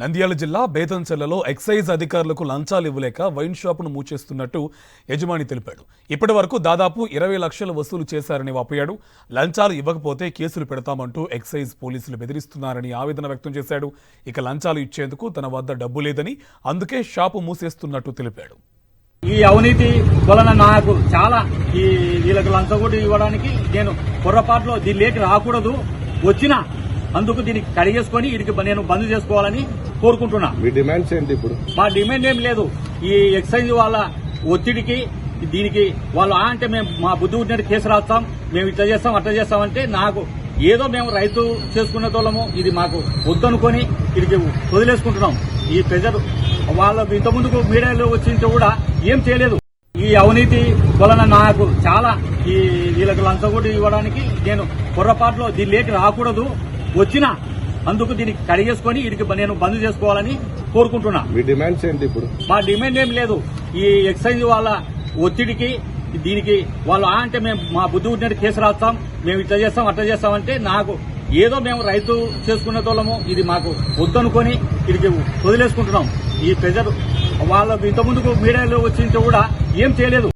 నంద్యాల జిల్లా బేతంచెర్లలో ఎక్సైజ్ అధికారులకు లంచాలు ఇవ్వలేక వైన్ షాపును మూచేస్తున్నట్టు యజమాని తెలిపాడు. ఇప్పటి వరకు దాదాపు 20 లక్షలు వసూలు చేశారని వాపోయాడు. లంచాలు ఇవ్వకపోతే కేసులు పెడతామంటూ ఎక్సైజ్ పోలీసులు బెదిరిస్తున్నారని ఆవేదన వ్యక్తం చేశాడు. ఇక లంచాలు ఇచ్చేందుకు తన వద్ద డబ్బు లేదని, అందుకే షాపు మూసేస్తున్నట్టు తెలిపాడు. ఈ అవినీతి వలన నాకు చాలా వీళ్ళకి లంచం కూడా ఇవ్వడానికి నేను పొరపాటులో దీనిలోకి రాకూడదు, వచ్చినా అందుకు దీనికి కడిగేసుకొని వీడికి నేను బంద్ చేసుకోవాలని కోరుకుంటున్నా. మీ డిమాండ్స్ ఏంటి? ఇప్పుడు మా డిమాండ్ ఏం లేదు. ఈ ఎక్సైజ్ వాళ్ళ ఒత్తిడికి దీనికి వాళ్ళు అంటే మేము మా బుద్ధి ఉన్నట్టు కేసు రాస్తాం, మేము ఇట్లా చేస్తాం అట్లా చేస్తామంటే నాకు ఏదో మేము రైతు చేసుకునే తోళ్ళము, ఇది మాకు వద్దనుకొని వీడికి వదిలేసుకుంటున్నాం. ఈ ప్రెజర్ వాళ్ళ ఇంతకుముందుకు మీడియాలో వచ్చింటే కూడా ఏం చేయలేదు. ఈ అవినీతి వలన నాకు చాలా వీళ్ళకి లంచం కూడా ఇవ్వడానికి నేను పొరపాటులో దీనిలోకి రాకూడదు, వచ్చినా అందుకు దీనికి కడిగేసుకొని వీడికి నేను బంద్ చేసుకోవాలని కోరుకుంటున్నా. మీ డిమాండ్స్ ఏంటి? ఇప్పుడు మా డిమాండ్ ఏం లేదు. ఈ ఎక్సైజ్ వాళ్ళ ఒత్తిడికి దీనికి వాళ్ళు అంటే మేము మా బుద్ధి ఉన్నట్టు కేసు రాస్తాం, మేము ఇట్లా చేస్తాం అట్లా చేస్తామంటే నాకు ఏదో మేము రైతు చేసుకునే తోళ్ళము, ఇది మాకు వద్దనుకొని వీడికి వదిలేసుకుంటున్నాం. ఈ ప్రెజర్ వాళ్ళ ఇంతకుముందుకు మీడియాలో వచ్చింటే కూడా ఏం చేయలేదు.